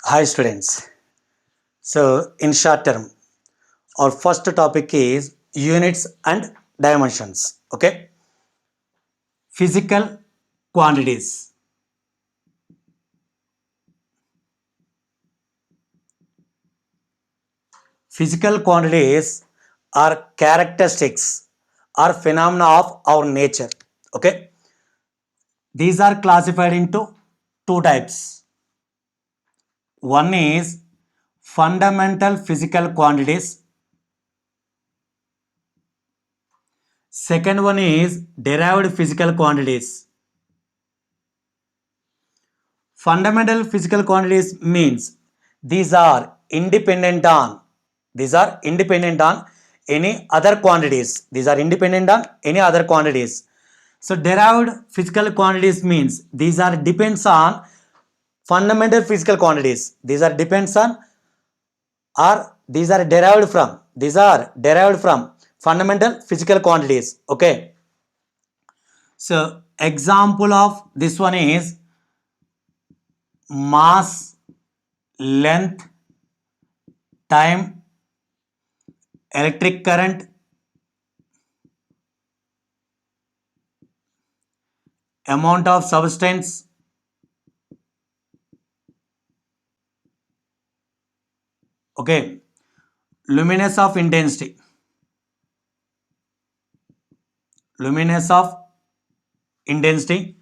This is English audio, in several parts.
Hi students. So in short term, our first topic is units and dimensions. Okay. Physical quantities. Physical quantities are characteristics or phenomena of our nature. Okay. These are classified into two types. One is fundamental physical quantities. Second one is derived physical quantities. Fundamental physical quantities means these are independent on any other quantities. These are independent on any other quantities. So derived physical quantities means these are depends on fundamental physical quantities. These are depends on or these are derived from fundamental physical quantities. Okay. So example of this one is mass, length, time, electric current, amount of substance, okay, luminance of intensity, luminance of intensity.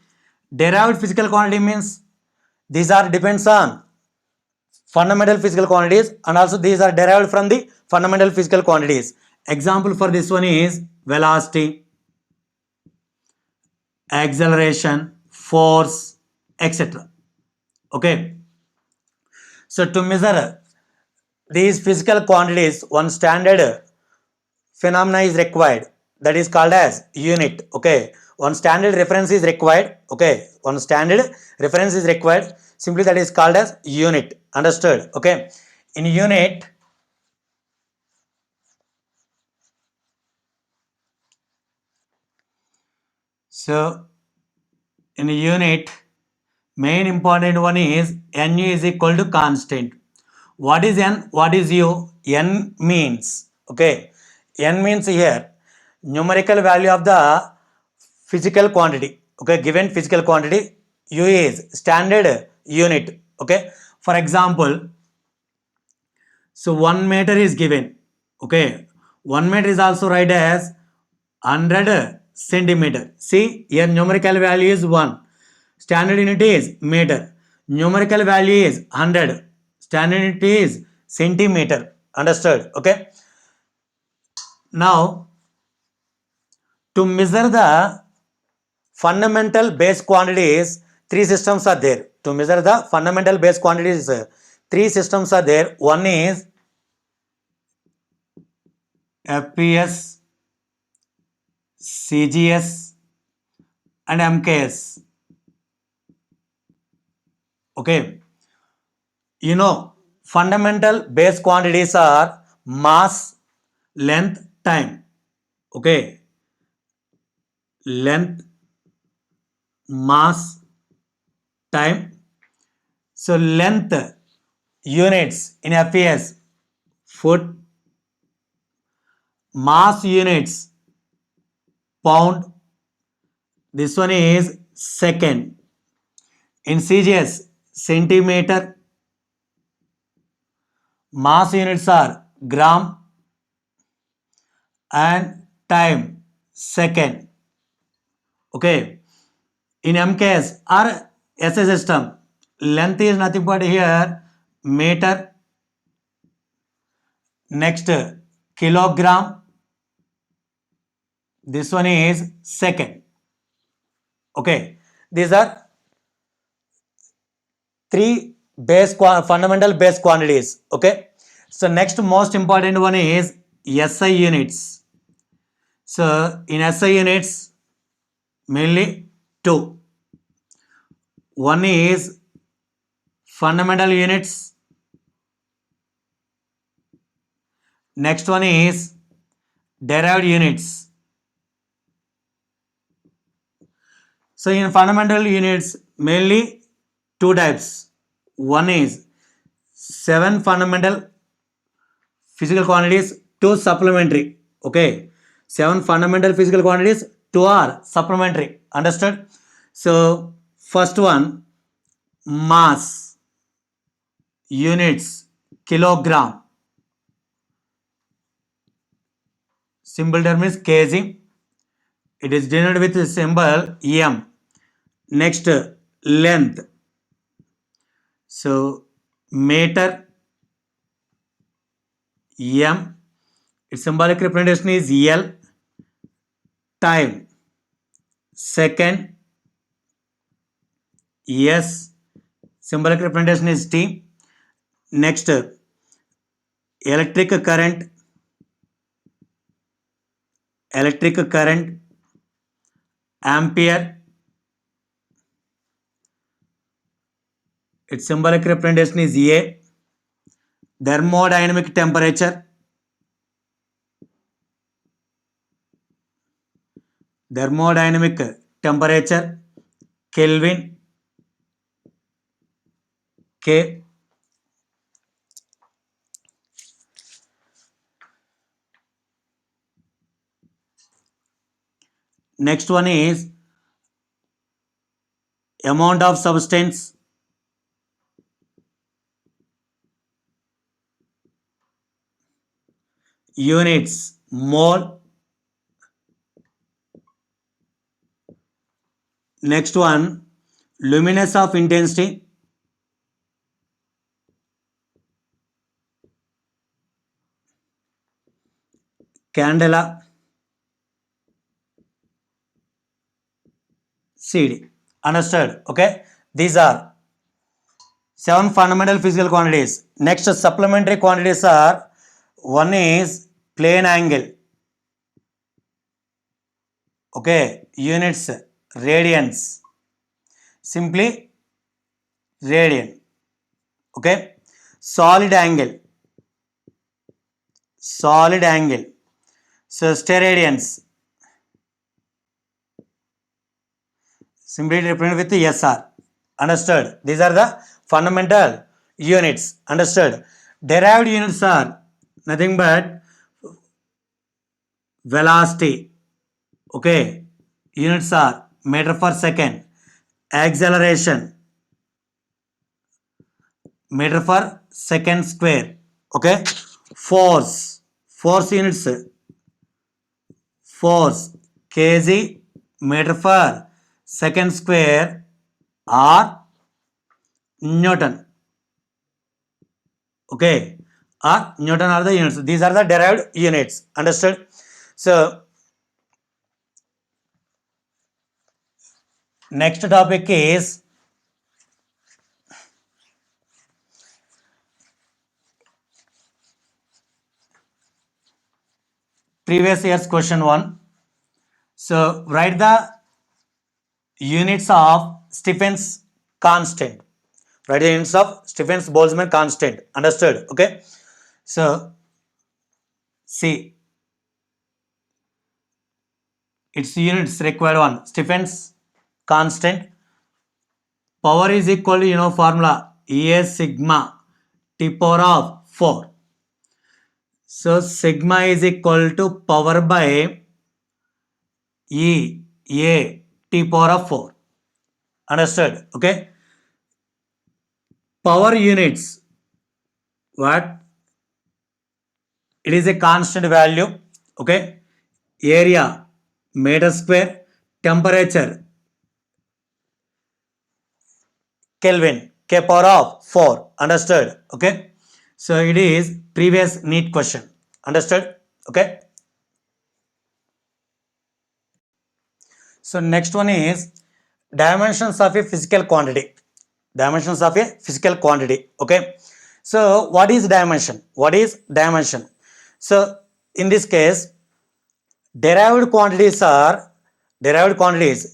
Derived physical quantity means these are depends on fundamental physical quantities and also these are derived from the fundamental physical quantities. Example for this one is velocity, acceleration, force, etc. Okay. So to measure these physical quantities, one standard phenomena is required, that is called as unit. Okay, one standard reference is required. Okay, one standard reference is required, simply that is called as unit. Understood? Okay, in unit, so in unit, main important one is nu is equal to constant. What is n? What is u? N means, okay, n means here numerical value of the physical quantity. Okay, given physical quantity, u is standard unit. Okay, for example, so 1 meter is given. Okay, 1 meter is also write as 100 centimeter. See, here numerical value is 1. Standard unit is meter. Numerical value is 100. Standard unit is centimeter. Understood? Okay. Now, to measure the fundamental base quantities, three systems are there. To measure the fundamental base quantities, three systems are there. One is FPS, CGS, and MKS. Okay, you know, fundamental base quantities are mass, length, time. Okay, length, mass, time. So length units in FPS, foot, mass units, pound. This one is second. In CGS, centimeter. Mass units are gram and time, second. Okay. In MKS or SI system, length is nothing but here meter, next kilogram, this one is second. Okay, these are three fundamental base quantities. Okay, so next most important one is SI units. So in SI units, mainly two. One is fundamental units, next one is derived units. So in fundamental units, mainly two types. One is 7 fundamental physical quantities, 2 supplementary. Okay, 7 fundamental physical quantities, 2 are supplementary. Understood? So first one, mass, units, kilogram, symbol term is kg. It is denoted with the symbol m. Next, length, so meter, m. Its symbolic representation is l. Time, second, s. Symbolic representation is t. Next, electric current, ampere. Its symbolic representation is a. Thermodynamic temperature, Kelvin, K. Next one is amount of substance, units, mole. Next one, luminance of intensity, candela, CD. Understood? Okay. These are 7 fundamental physical quantities. Next, supplementary quantities are, one is plane angle. Okay. Units, radians. Simply radian. Okay. Solid angle. So steradians. Simply represented with the SR. Understood? These are the fundamental units. Understood? Derived units are nothing but velocity. Okay. Units are meter per second. Acceleration, meter per second square. Okay. Force units, kg meter per second square or Newton. Okay, or Newton are the units. These are the derived units. Understood? So next topic is previous year's question 1. So write the units of Stephen's constant. Write the units of Stephen's Boltzmann constant. Understood? Okay. So see, its units required one. Stephen's constant. Power is equal to, formula E sigma T power of 4. So sigma is equal to power by E A T power of 4. Understood? Okay. Power units. What? It is a constant value. Okay. Area, meter square. Temperature, Kelvin, K power of 4. Understood? Okay. So it is previous NEET question. Understood? Okay. So next one is dimensions of a physical quantity. Okay. So what is dimension? So in this case, derived quantities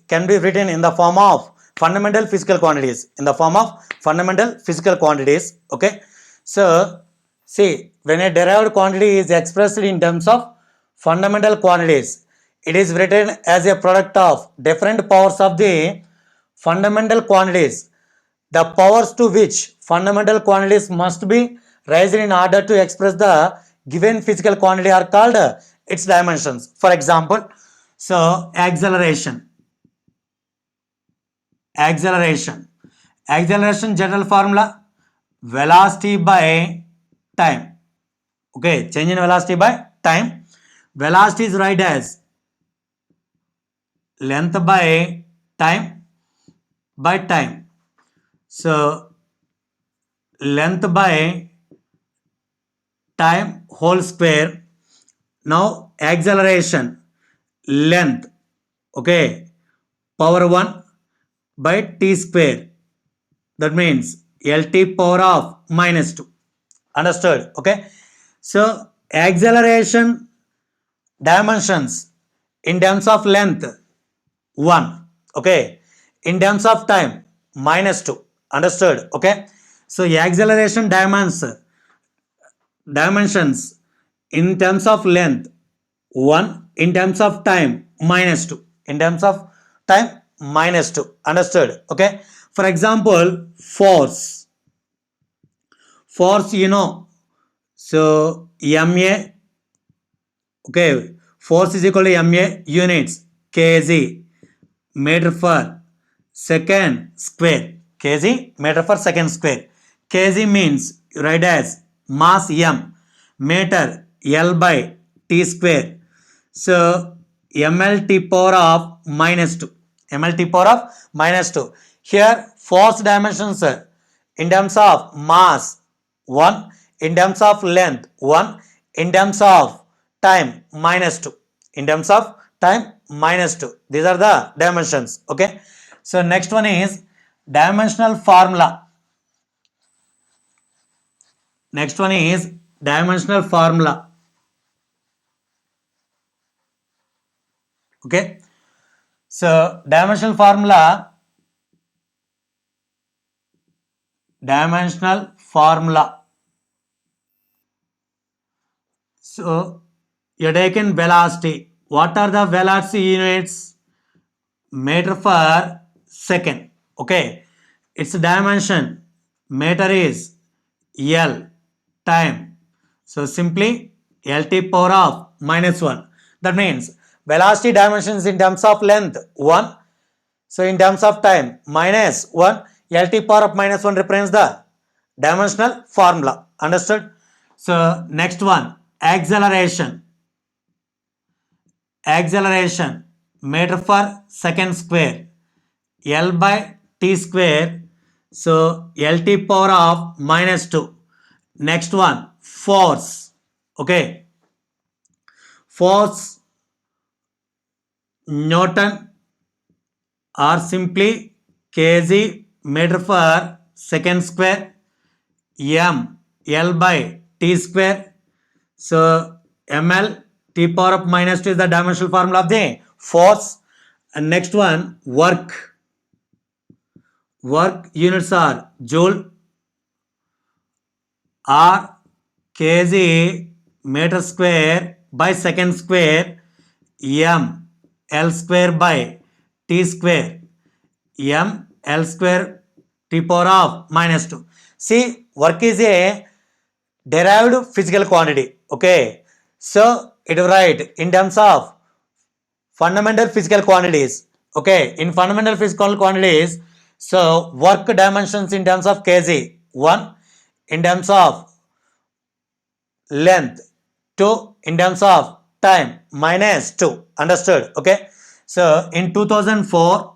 can be written in the form of fundamental physical quantities. Okay. So see, when a derived quantity is expressed in terms of fundamental quantities, it is written as a product of different powers of the fundamental quantities The powers to which fundamental quantities must be raised in order to express the given physical quantity are called its dimensions. For example, so acceleration general formula, velocity by time. Okay, change in velocity by time. Velocity is write as length by time. So length by time whole square. Now acceleration length, okay, power 1 by t square. That means LT power of minus 2. Understood? Okay. So acceleration dimensions in terms of length 1. Okay. In terms of time minus 2. Understood? Okay. So acceleration dimensions in terms of length 1, in terms of time minus 2, in terms of time minus 2. Understood? Okay. For example, force so ma, okay, force is equal to ma units kg meter per second square, kg meter per second square. Kg means write as mass m, meter l by t square. So ml t power of minus 2, ml t power of minus 2. Here force dimensions in terms of mass 1, in terms of length 1, in terms of time minus 2, in terms of time minus 2. These are the dimensions. Okay. So next one is dimensional formula. Next one is dimensional formula. Okay. So dimensional formula, dimensional formula. So you taken velocity. What are the velocity units? Meter per second. Okay. Its dimension meter is L, time. So simply LT power of minus 1. That means velocity dimensions in terms of length 1. So in terms of time minus 1, LT power of minus 1 represents the dimensional formula. Understood? So next one, acceleration meter per second square, L by t square. So LT power of minus 2. Next one, force. Okay, force Newton or simply kg meter per second square, m L by t square. So ml t power of minus 2 is the dimensional formula of the force. And next one, work units are joule or kg meter square by second square, m L square by t square, m L square t power of minus 2. See, work is a derived physical quantity. Okay. So it will write in terms of fundamental physical quantities. Okay. In fundamental physical quantities, so work dimensions in terms of kg 1, in terms of length 2, in terms of time minus 2. Understood? Okay. So in 2004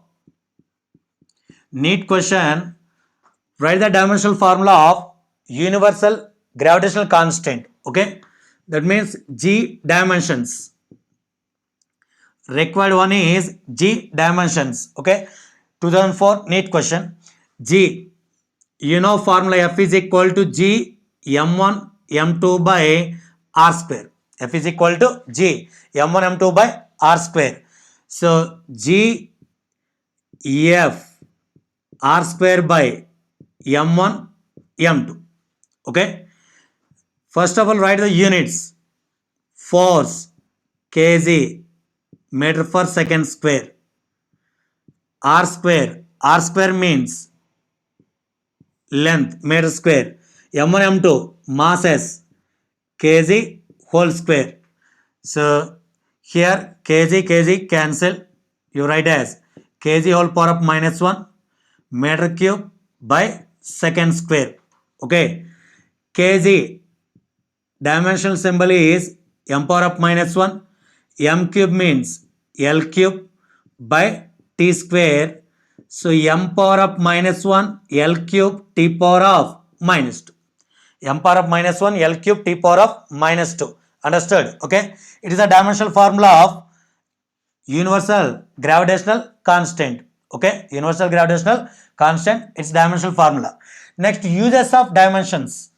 NEET question, write the dimensional formula of universal gravitational constant. Okay. That means G dimensions. Required one is G dimensions. Okay. 2004 NEET question. G, you know formula F is equal to G m1 m2 by r square. F is equal to G m1 m2 by r square. So G F r square by m1 m2. Okay. First of all, write the units. Force kg meter per second square, r square means length meter square, m1 m2 masses kg whole square. So here kg cancel, you write as kg whole power of minus 1 meter cube by second square. Okay, kg dimensional symbol is m power of minus 1, m cube means l cube by t square. So m power of minus 1 l cube t power of minus 2, m power of minus 1 l cube t power of minus 2. Understood? Okay, it is a dimensional formula of universal gravitational constant. Okay, universal gravitational constant, its dimensional formula. Next, uses of dimensions.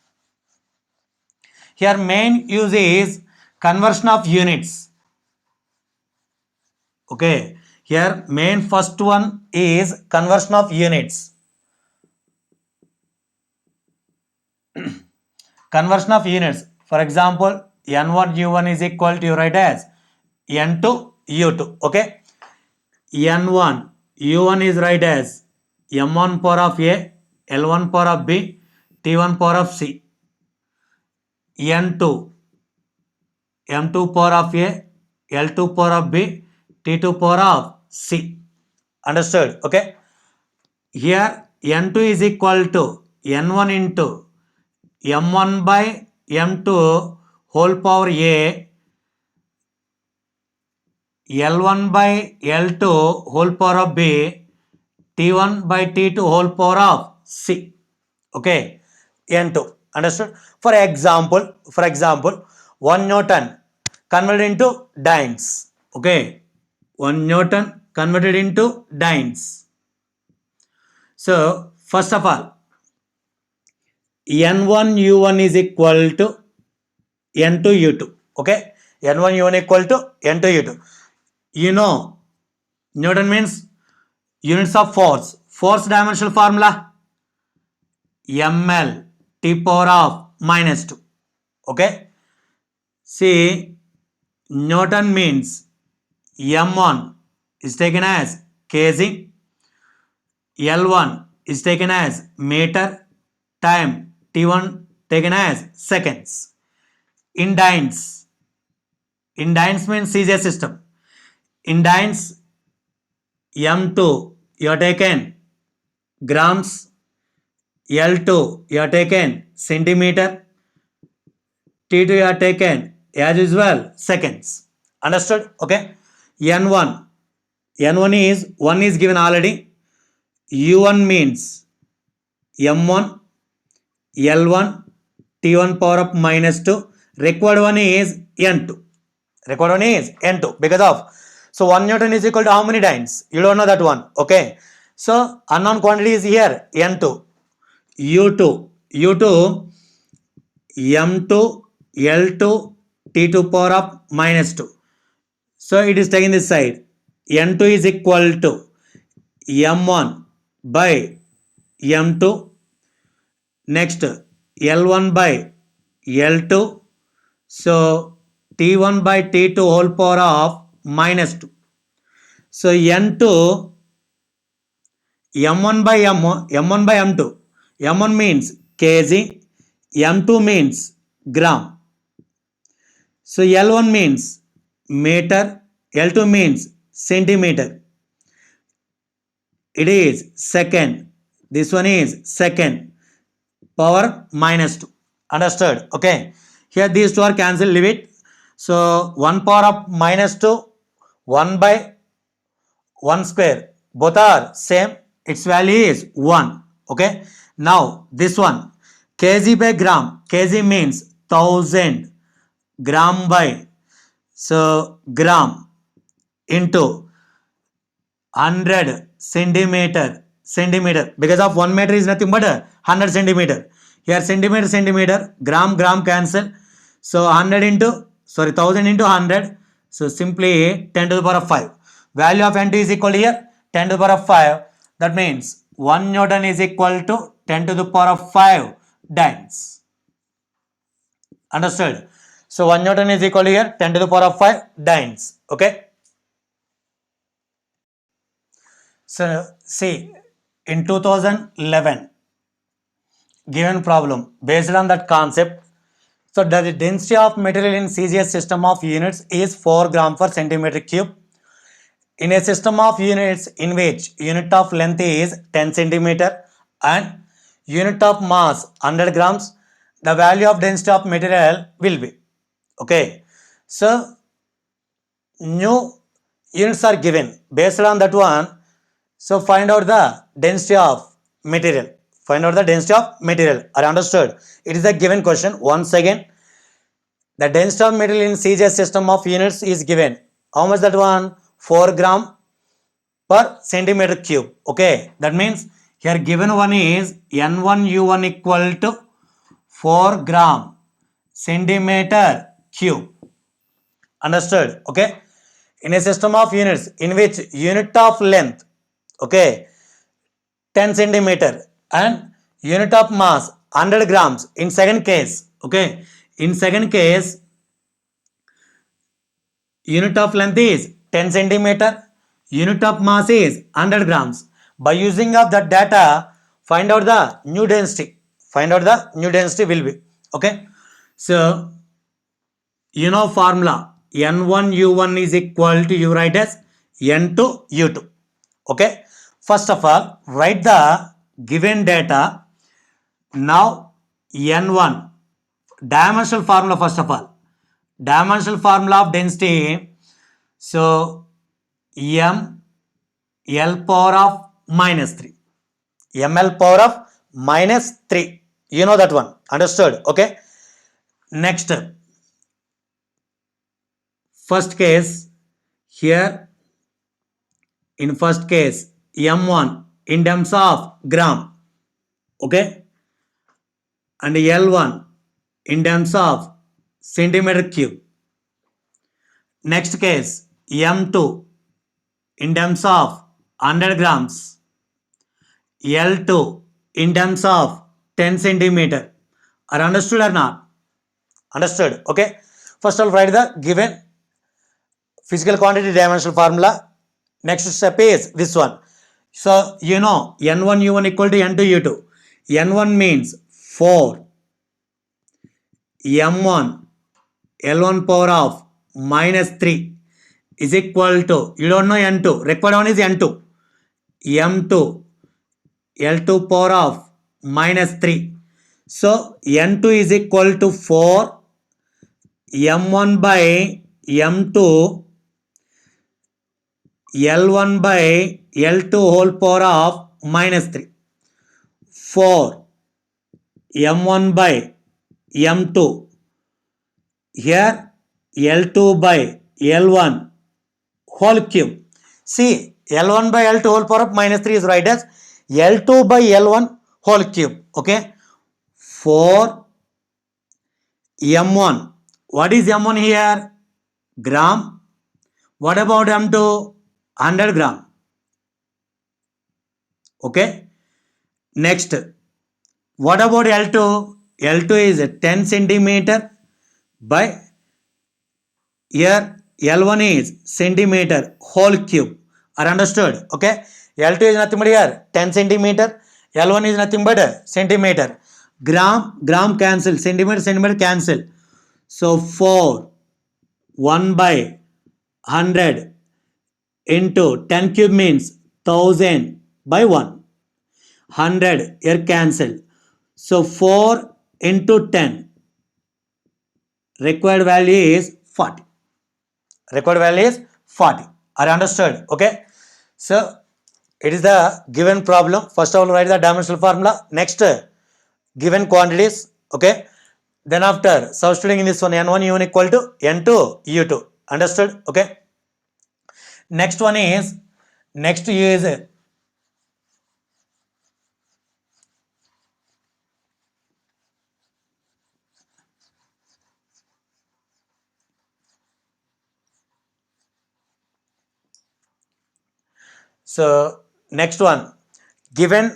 Here main use is conversion of units. Okay, here main first one is conversion of units. Conversion of units, for example, n1 u1 is equal to, you write as n2 u2. Okay, n1 u1 is write as m1 power of a, l1 power of b, t1 power of c. n2 m2 power of a, l2 power of b, t2 power of c. Understood? Okay, here n2 is equal to n1 into m1 by m2 whole power a, l1 by l2 whole power of b, t1 by t2 whole power of c. Okay, n2. Understood? For example 1 newton converted into dynes. Okay, 1 newton converted into dynes. So first of all, n1 u1 is equal to n2 u2. Okay, n1 u1 equal to n2 u2. You know, Newton means units of force. Force dimensional formula ml t power of minus 2. Okay, see, Newton means m1 is taken as kg, l1 is taken as meter, time t1 taken as seconds. In dynes means CJ system. In dynes, m2 you are taken grams, l2 you are taken centimeter, t2 you are taken as usual seconds. Understood? Okay, n1 is 1 is given already. u1 means m1 l1 t1 power of minus 2. Required one is n2. Required one is n2 because of, so 1 newton is equal to how many dynes? You don't know that one. Okay, so unknown quantity is here n2, u2 m2 l2 t2 power of minus 2. So it is taken this side. n2 is equal to m1 by m2. Next, l1 by l2. So t1 by t2 whole power of minus 2. So n2 m1 by m1 by m2. m1 means kg, m2 means gram. So l1 means meter, l2 means centimeter. It is second. This one is second power minus 2. Understood? Okay, here these two are cancelled, leave it. So 1 power of minus 2, 1 by 1 square, both are same, its value is 1. Okay, now this one kg by gram, kg means 1000, gram by, so gram into 100 centimeter, because of 1 meter is nothing but 100 centimeter. Here centimeter, gram cancel. So 100 into, 1000 into 100. So simply 10 to the power of 5. Value of n2 is equal to here 10 to the power of 5. That means 1 newton is equal to 10 to the power of 5 dynes. Understood? So 1 newton is equal to here 10 to the power of 5 dynes. Okay, so see, in 2011 given problem based on that concept. So the density of material in CGS system of units is 4 gram per centimeter cube. In a system of units in which unit of length is 10 centimeter and unit of mass 100 grams, the value of density of material will be. Okay. So new units are given. Based on that one, so find out the density of material. Find out the density of material. Are understood? It is a given question. Once again, the density of material in CGS system of units is given. How much that one? 4 gram per centimeter cube. Okay, that means here given one is N1U1 equal to 4 gram centimeter cube. Understood? Okay. In a system of units in which unit of length, okay, 10 centimeter and unit of mass 100 grams. In second case, okay, in second case, unit of length is 10 centimeter, unit of mass is 100 grams. By using of that data, find out the new density. Find out the new density will be. Okay. So, you know formula N1U1 is equal to, you write as N2 U2. Okay. First of all, write the given data. Now, N1, dimensional formula first of all. Dimensional formula of density. So, M L power of minus 3. ML power of minus 3. You know that one. Understood? Okay. Next, first case, here in first case, M1 in terms of gram. Okay. And L1 in terms of centimeter cube. Next case, M2 in terms of 100 grams. L2 in terms of 10 centimeter. Are understood or not? Understood? Okay. First of all, write the given physical quantity dimensional formula. Next step is this one. So, you know, N1 U1 equal to N2 U2. N1 means 4. M1 L1 power of minus 3 is equal to, you don't know N2. Required one is N2. M2 L2 power of minus 3. So, N2 is equal to 4 M1 by M2 L1 by L2 whole power of minus 3. 4 M1 by M2. Here L2 by L1 whole cube. See, L1 by L2 whole power of minus 3 is right as L2 by L1 whole cube. Okay. 4 M1. What is M1 here? Gram. What about M2? 100 gram. Okay. Next, what about L2? L2 is 10 centimeter by, here L1 is centimeter whole cube. Are understood? Okay. L2 is nothing but here 10 centimeter. L1 is nothing but centimeter. Gram cancel. Centimeter cancel. So 4 1 by 100 into 10 cube means 1000 by 1. 100 here cancel. So 4 into 10. Required value is 40. Required value is 40. Are understood? Okay. So it is the given problem. First of all, write the dimensional formula. Next, given quantities. Okay. Then after substituting in this one, N1 U1 equal to N2 U2. Understood? Okay. Next one is, next U is, so next one, given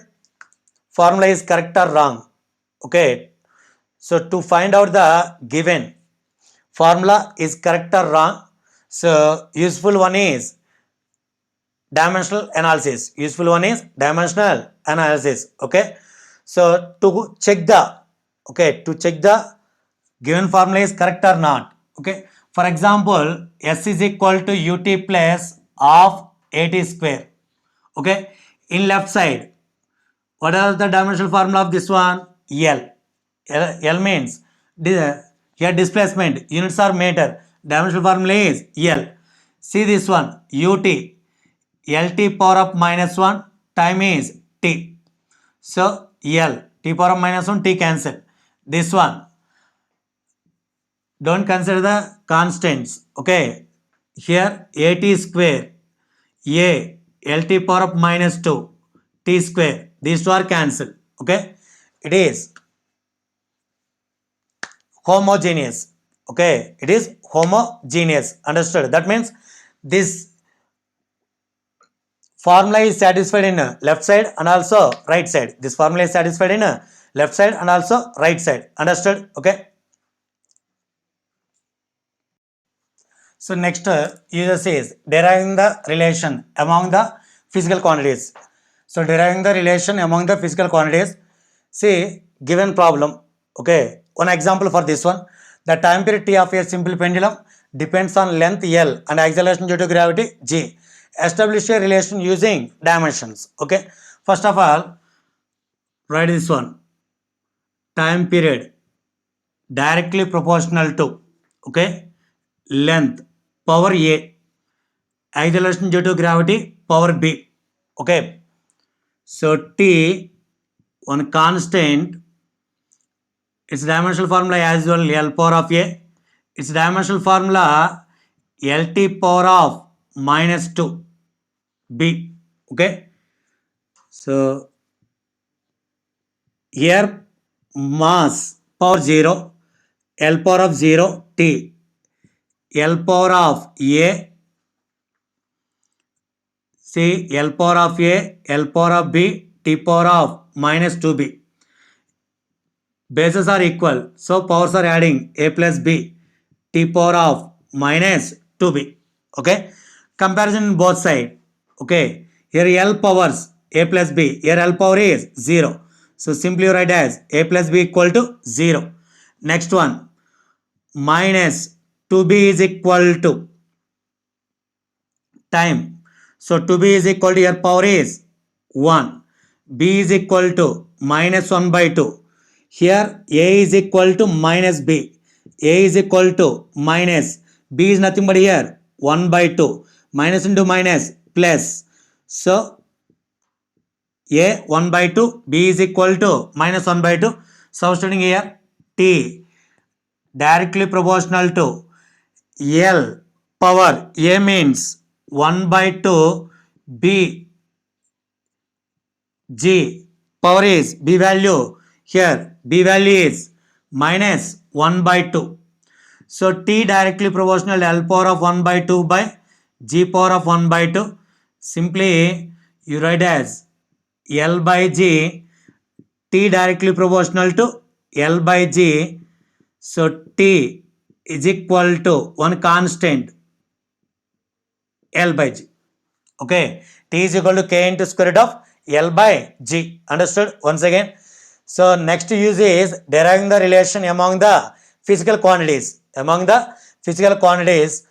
formula is correct or wrong. Okay. So to find out the given formula is correct or wrong, so useful one is dimensional analysis. Useful one is dimensional analysis. Okay. So to check the given formula is correct or not. Okay, for example, s is equal to ut plus of at square. Okay, in left side, what is the dimensional formula of this one? L means here displacement, units are meter, dimensional formula is L. See this one, ut lt power of minus 1 time is t. So L t power of minus 1 t cancel. This one, don't consider the constants. Okay, here at square a lt power of minus 2 t square, these two are cancelled. Okay, it is homogeneous. Okay, it is homogeneous, understood? That means this formula is satisfied in left side and also right side. This formula is satisfied in left side and also right side, understood? Okay, so next user says deriving the relation among the physical quantities. So deriving the relation among the physical quantities. See, given problem. Okay, one example for this one. The time period t of a simple pendulum depends on length L and acceleration due to gravity G. Establish a relation using dimensions. Okay, first of all, write this one. Time period directly proportional to, okay, length power A, acceleration due to gravity power B. Okay, so t, one constant, its dimensional formula as well L power of A, its dimensional formula LT power of minus 2 B. Okay, so here mass power 0, L power of 0 T, L power of A, see L power of A, L power of B, T power of minus 2B. Bases are equal, so powers are adding A plus B, T power of minus 2B. Okay, comparison in both sides. Okay, here L powers A plus B, here L power is 0. So simply write as A plus B equal to 0. Next one, minus 2B is equal to time. So 2B is equal to, here power is 1. B is equal to minus 1 by 2. Here A is equal to minus B. A is equal to minus. B is nothing but here 1 by 2. Minus into minus plus. So A 1 by 2. B is equal to minus 1 by 2. Substituting here T directly proportional to L power A means 1 by 2 B G power is B value, here B value is minus 1 by 2. So T directly proportional L power of 1 by 2 by G power of 1 by 2. Simply you write as L by G, T directly proportional to L by G. So T is equal to one constant L by G. Okay, T is equal to K into square root of L by G. Understood? Once again. So next use is deriving the relation among the physical quantities. Among the physical quantities.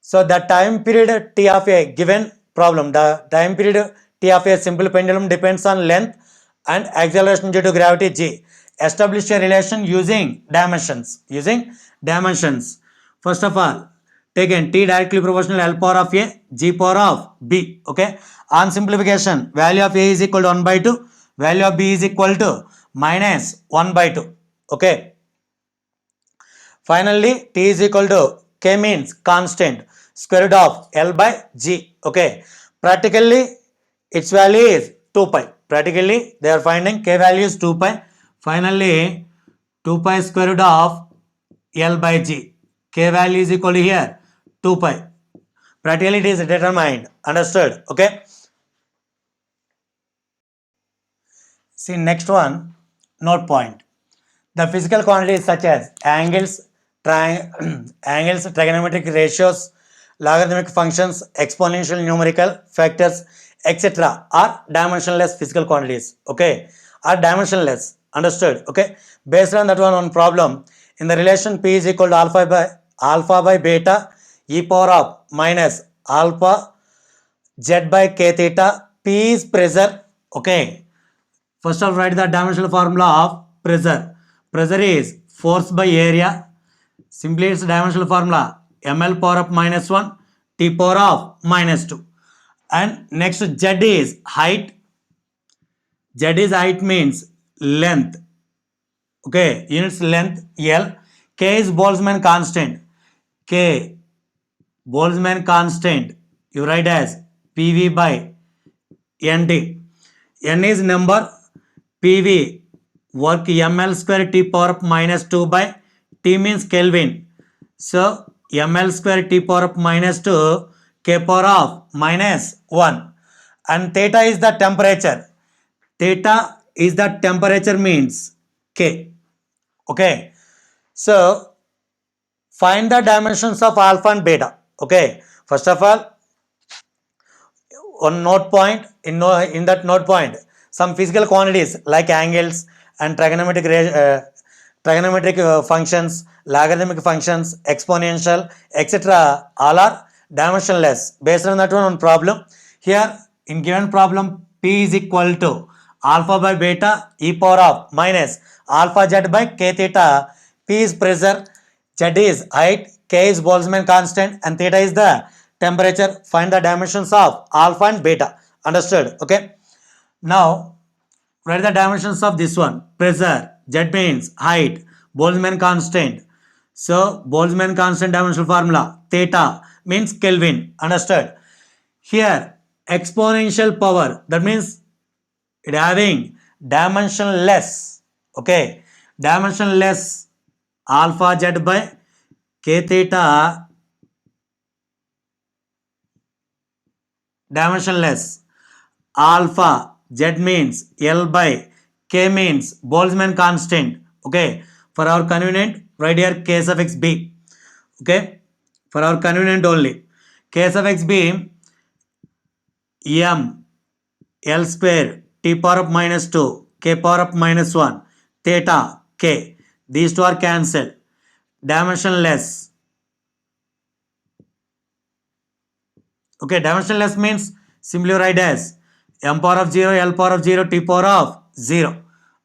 So the time period T of a given problem, the time period T of a simple pendulum depends on length and acceleration due to gravity G. Establish a relation using dimensions. Using dimensions. First of all, taken T directly proportional L power of A, G power of B. Okay. On simplification, value of A is equal to 1 by 2, value of B is equal to minus 1 by 2. Okay. Finally, T is equal to K means constant, square root of L by G. Okay. Practically, its value is 2 pi. Practically, they are finding K value is 2 pi. Finally, 2 pi square root of L by G. K value is equal to here 2 pi. Practically it is determined. Understood? Okay. See next one, note point. The physical quantities such as angles, angles, trigonometric ratios, logarithmic functions, exponential numerical factors, etc. are dimensionless physical quantities. Okay. are dimensionless. Understood? Okay. Based on that one problem, in the relation P is equal to alpha by beta e power of minus alpha z by k theta. P is pressure. Okay. First of all, write the dimensional formula of pressure. Pressure is force by area. Simply its dimensional formula ml power of minus 1 t power of minus 2. And next z is height. Z is height means length. Okay, units length L. K is Boltzmann constant. K Boltzmann constant you write as PV by ND. N is number. PV work ml square t power of minus 2 by T means Kelvin. So ml square t power of minus 2 k power of minus 1. And theta is the temperature. Theta is the temperature means K. Okay. So find the dimensions of alpha and beta. Okay. First of all, one note point in that note point, some physical quantities like angles and trigonometric functions, logarithmic functions, exponential, etc. all are dimensionless. Based on that one problem, here in given problem, P is equal to alpha by beta e power of minus alpha z by k theta. P is pressure, z is height, k is Boltzmann constant, and theta is the temperature. Find the dimensions of alpha and beta. Understood? Okay. Now write the dimensions of this one. Pressure, z means height, Boltzmann constant. So Boltzmann constant dimensional formula theta means Kelvin. Understood? Here exponential power, that means it having dimensionless. Okay, dimensionless alpha z by k theta, dimensionless alpha z means L by k means Boltzmann constant. Okay, for our convenient write here k suffix b. Okay, for our convenient only k suffix b m L square t power of minus 2 k power of minus 1 theta k. These two are cancelled. Dimensionless. Okay, dimensionless means simply write as m power of 0, L power of 0, t power of 0.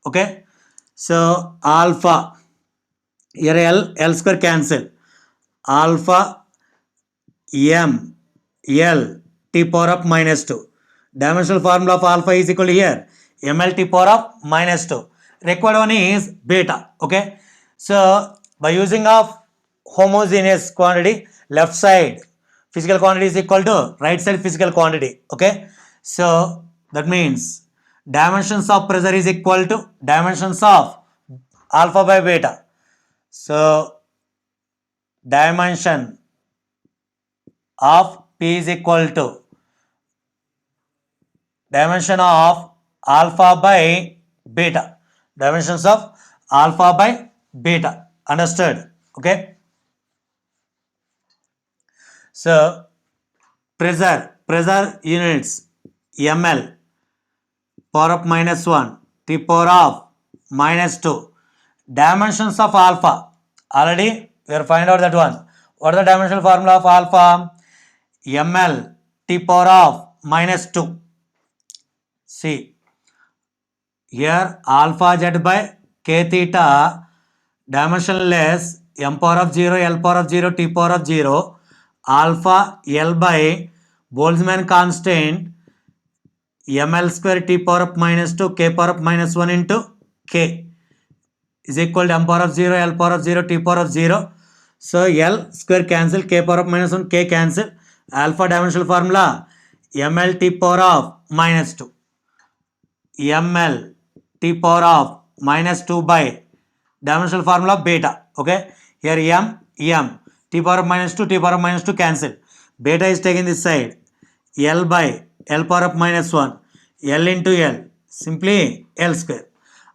Okay, so alpha, here L square cancel. Alpha m L t power of minus 2. Dimensional formula of alpha is equal to here ml t power of minus 2. Required one is beta. Okay, so by using of homogeneous quantity, left side physical quantity is equal to right side physical quantity. Okay, so that means dimensions of pressure is equal to dimensions of alpha by beta. So dimension of P is equal to dimension of alpha by beta. Dimensions of alpha by beta. Understood? Okay. So pressure units ml power of minus 1 t power of minus 2. Dimensions of alpha. Already we are find out that one. What is the dimensional formula of alpha? ml t power of minus 2. See here alpha z by k theta dimensionless m power of 0, L power of 0, t power of 0, alpha L by Boltzmann constant ml square t power of minus 2 k power of minus 1 into k is equal to m power of 0, L power of 0, t power of 0. So L square cancel, k power of minus 1, k cancel. Alpha dimensional formula ml t power of minus 2. ml t power of minus 2 by dimensional formula beta. Okay, here m t power of minus 2, t power of minus 2 cancel. Beta is taken this side. L by L power of minus 1, L into L, simply L square.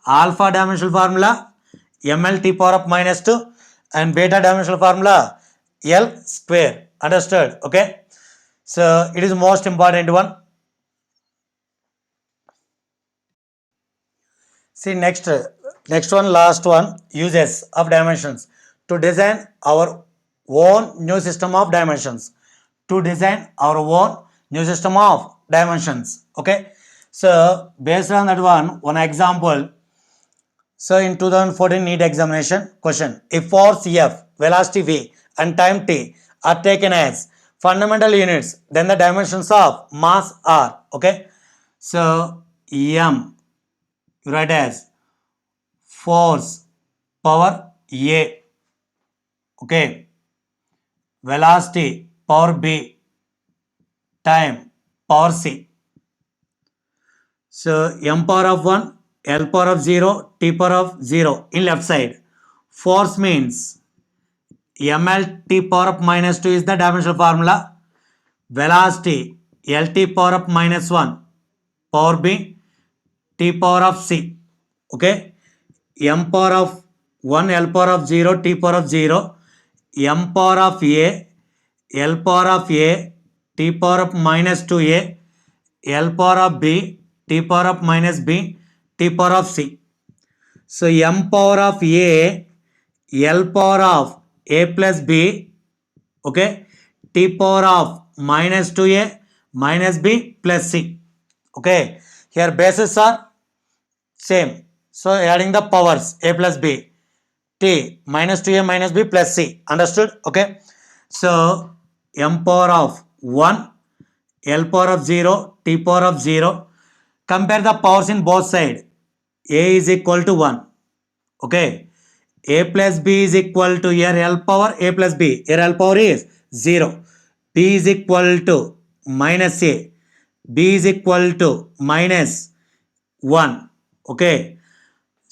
Alpha dimensional formula ml t power of minus 2 and beta dimensional formula L square. Understood? Okay, so it is most important one. See next one, last one, uses of dimensions. To design our own new system of dimensions. To design our own new system of dimensions. Okay. So based on that one example. So in 2014 NEET examination question, if force F, velocity V and time T are taken as fundamental units, then the dimensions of mass are. Okay. So M, you write as force power A. Okay. Velocity power B. Time power C. So M power of 1, L power of 0, T power of 0 in left side. Force means ml t power of minus 2 is the dimensional formula. Velocity lt power of minus 1 power B t power of C. Okay. M power of 1, L power of 0, T power of 0, M power of A, L power of A, T power of minus 2A, L power of B, T power of minus B, T power of C. So M power of A, L power of A plus B, okay, T power of minus 2A minus B plus C. Okay, here bases are same. So adding the powers A plus B, T minus 2A minus B plus C. Understood? Okay. So M power of 1, L power of 0, T power of 0. Compare the powers in both sides. A is equal to 1. Okay. A plus B is equal to here L power A plus B. Here L power is 0. B is equal to minus A. B is equal to minus 1. Okay.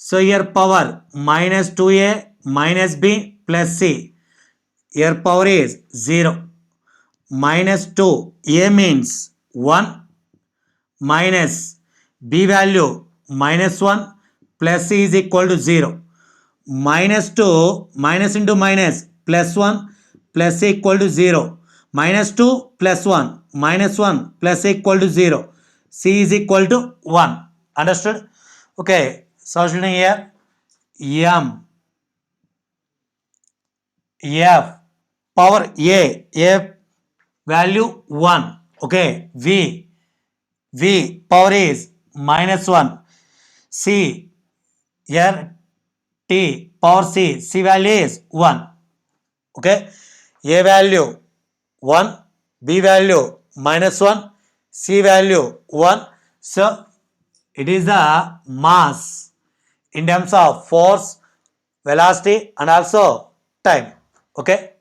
So here power minus 2A minus B plus C. Here power is 0. Minus 2. A means 1 minus B value minus 1 plus C is equal to 0. Minus 2 minus into minus plus 1 plus C equal to 0. Minus 2 plus 1 minus 1 plus C equal to 0. C is equal to 1. Understood? Okay. Solution here. M F power A value 1. Okay. V power is minus 1. C here T power C value is 1. Okay. A value 1, B value minus 1, C value 1. So it is the mass in terms of force, velocity and also time. Okay.